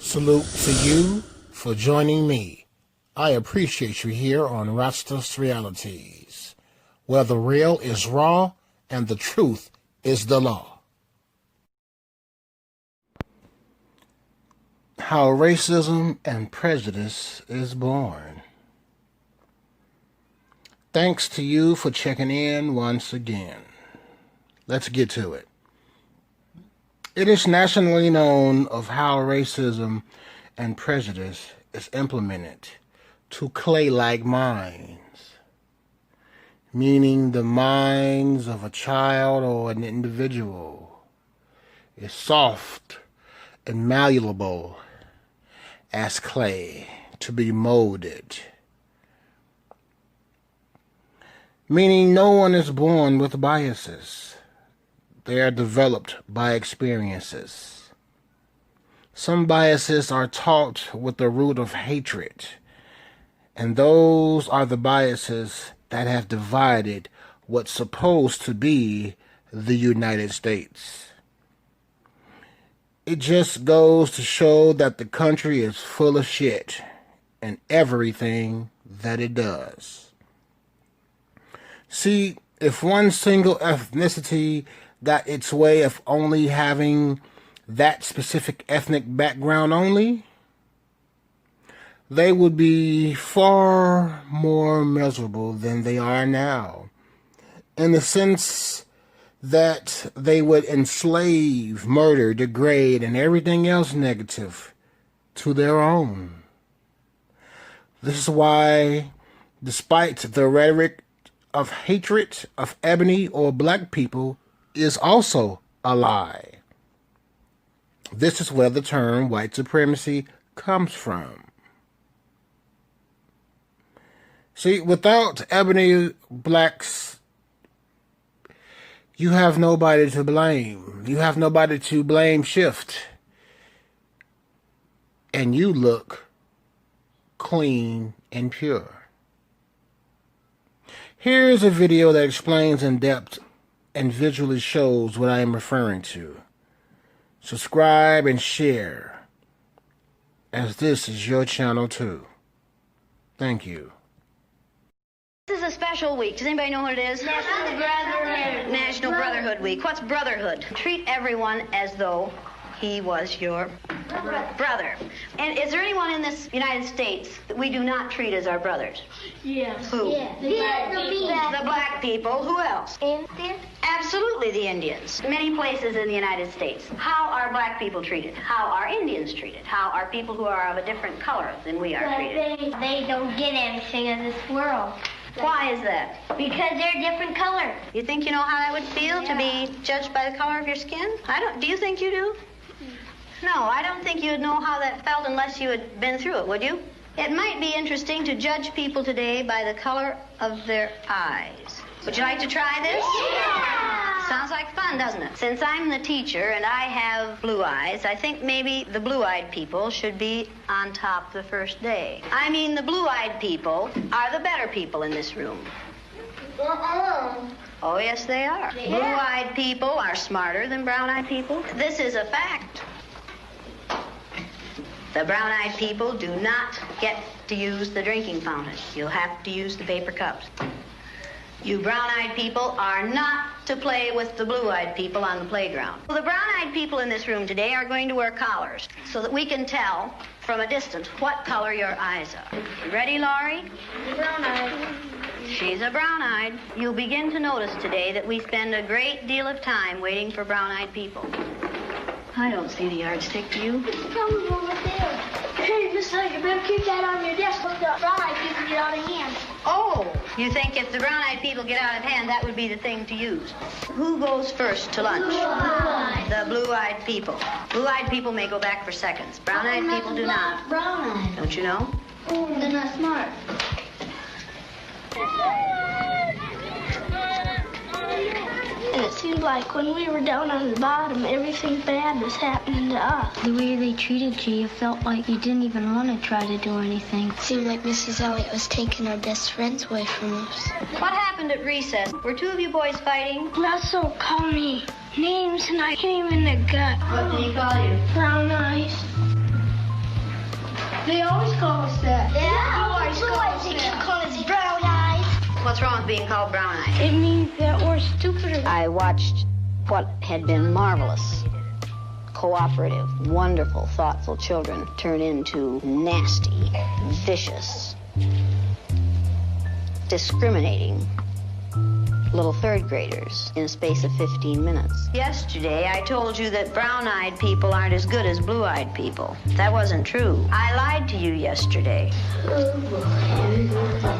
Salute to you for joining me. I appreciate you here on Rastas Realities, where the real is raw and the truth is the law. How racism and prejudice is born. Thanks to you for checking in once again. Let's get to it. It is nationally known of how racism and prejudice is implemented to clay-like minds, meaning the minds of a child or an individual is soft and malleable as clay to be molded, meaning no one is born with biases. They are developed by experiences. Some biases are taught with the root of hatred, and those are the biases that have divided what's supposed to be the United States. It just goes to show that the country is full of shit and everything that it does. See, if one single ethnicity got its way of only having that specific ethnic background only, they would be far more miserable than they are now, in the sense that they would enslave, murder, degrade, and everything else negative to their own. This is why, despite the rhetoric of hatred of ebony or black people, is also a lie. This is where the term white supremacy comes from. See, without ebony blacks, you have nobody to blame. You have nobody to blame shift. And you look clean and pure. Here's a video that explains in depth and visually shows what I am referring to. Subscribe and share, as this is your channel too. Thank you. This is a special week. Does anybody know what it is? National Brotherhood. National Brotherhood Week. What's brotherhood? Treat everyone as though he was your brother. And is there anyone in this United States that we do not treat as our brothers? Yes. Who? Yeah. The black people. Who else? Indians. Absolutely the Indians. Many places in the United States. How are black people treated? How are Indians treated? How are people who are of a different color than we are treated? They don't get anything in this world. Why is that? Because they're different color. You think you know how that would feel to be judged by the color of your skin? I don't. Do you think you do? No, I don't think you'd know how that felt unless you had been through it, would you? It might be interesting to judge people today by the color of their eyes. Would you like to try this? Yeah! Sounds like fun, doesn't it? Since I'm the teacher and I have blue eyes, I think maybe the blue-eyed people should be on top the first day. I mean, the blue-eyed people are the better people in this room. Oh, yes, they are. Yeah. Blue-eyed people are smarter than brown-eyed people. This is a fact. The brown-eyed people do not get to use the drinking fountain. You'll have to use the paper cups. You brown-eyed people are not to play with the blue-eyed people on the playground. Well, the brown-eyed people in this room today are going to wear collars so that we can tell from a distance what color your eyes are. You ready, Laurie? Brown-eyed. She's a brown-eyed. You'll begin to notice today that we spend a great deal of time waiting for brown-eyed people. I don't see the yardstick, do you? It's coming over there. Hey, Miss Lady, better keep that on your desk. Look, the brown-eyed people get out of hand. Oh, you think if the brown-eyed people get out of hand, that would be the thing to use. Who goes first to lunch? Blue-eyed. The blue-eyed people. Blue-eyed people may go back for seconds. Brown-eyed people do not. Brown-eyed. Don't you know? Oh, they're not smart. And it seemed like when we were down on the bottom, everything bad was happening to us. The way they treated you, you felt like you didn't even want to try to do anything. It seemed like Mrs. Elliot was taking our best friends away from us. What happened at recess? Were two of you boys fighting? Russell called me names and I came in the gut. What did he call you? Brown eyes. They always call us that. Yeah, blue eyes. They keep calling us brown eyes. What's wrong with being called brown-eyed? It means that we're stupider. I watched what had been marvelous, cooperative, wonderful, thoughtful children turn into nasty, vicious, discriminating little third graders in a space of 15 minutes. Yesterday, I told you that brown-eyed people aren't as good as blue-eyed people. That wasn't true. I lied to you yesterday.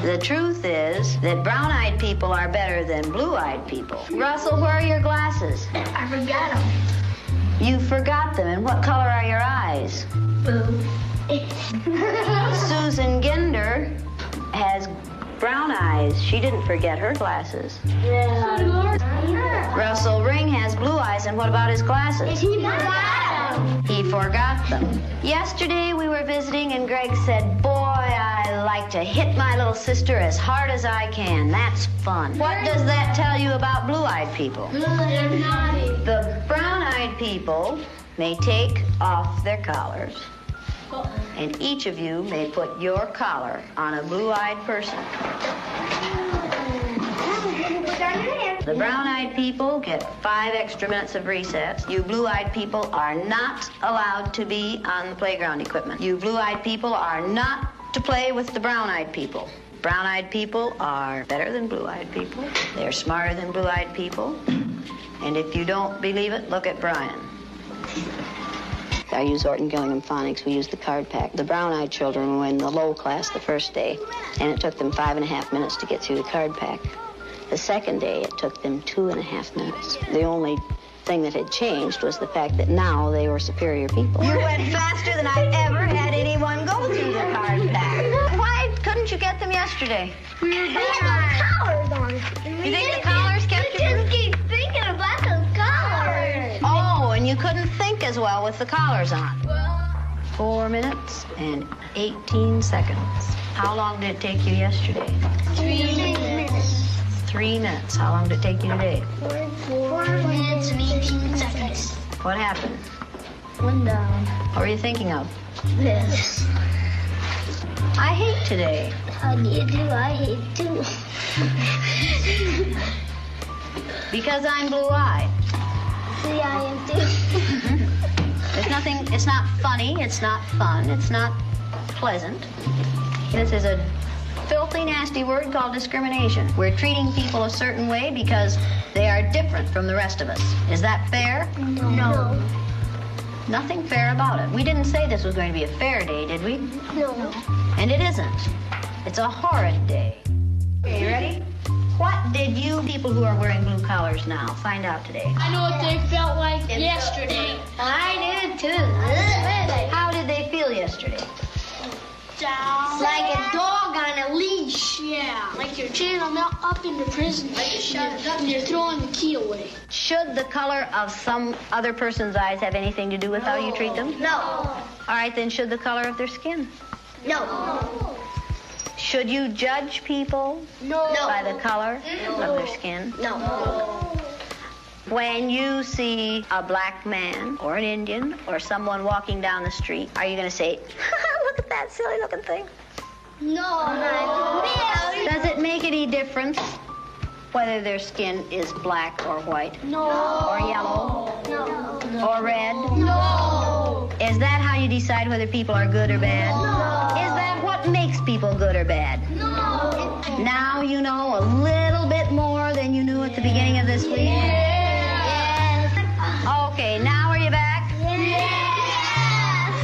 The truth is that brown-eyed people are better than blue-eyed people. Russell, where are your glasses? I forgot them. You forgot them. And what color are your eyes? Blue. Susan Ginder has brown eyes. She didn't forget her glasses. Russell Ring has blue eyes, and what about his glasses? He forgot them. He forgot them. Yesterday we were visiting, and Greg said, boy, I like to hit my little sister as hard as I can. That's fun. What does that tell you about blue-eyed people? They're naughty. The brown-eyed people may take off their collars, and each of you may put your collar on a blue-eyed person. The brown-eyed people get 5 extra minutes of recess. You blue-eyed people are not allowed to be on the playground equipment. You blue-eyed people are not to play with the brown-eyed people. Brown-eyed people are better than blue-eyed people. They're smarter than blue-eyed people. And if you don't believe it, look at Brian. I use Orton Gillingham Phonics. We use the card pack. The brown-eyed children were in the low class the first day, and it took them 5.5 minutes to get through the card pack. The second day, it took them 2.5 minutes. The only thing that had changed was the fact that now they were superior people. You went faster than I've ever had anyone go through the card pack. Why couldn't you get them yesterday? We had those collars on. You think the collars kept you? You just keep thinking about those collars. Oh, and you couldn't think as well with the collars on. 4 minutes and 18 seconds. How long did it take you yesterday? 3 minutes. 3 minutes. How long did it take you today? 4 minutes and 18 seconds. What happened? One down. What were you thinking of? This. I hate today. How do you do? I hate too. Because I'm blue-eyed. See, I am too. There's nothing, it's not funny, it's not fun, it's not pleasant. This is a filthy, nasty word called discrimination. We're treating people a certain way because they are different from the rest of us. Is that fair? No. Nothing fair about it. We didn't say this was going to be a fair day, did we? No. And it isn't. It's a horrid day. Okay, you ready? What did you people who are wearing blue collars now find out today? I know what they felt like yesterday. I did too. How did they feel yesterday? Down. Like a dog on a leash. Yeah. Like you're chaining them up into prison. And you're throwing the key away. Should the color of some other person's eyes have anything to do with how you treat them? No. All right, then should the color of their skin? No. Should you judge people by the color of their skin? No. When you see a black man or an Indian or someone walking down the street, are you going to say, look at that silly looking thing? No. Does it make any difference whether their skin is black or white? No. Or yellow? No. Or red? No. Is that how you decide whether people are good or bad? No. Is that what makes people good or bad? No. Now you know a little bit more than you knew at the beginning of this week? Yes. Okay, now are you back? Yes.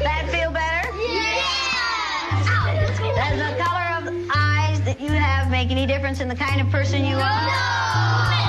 That feel better? Yes. Does the color of eyes that you have make any difference in the kind of person you are? No.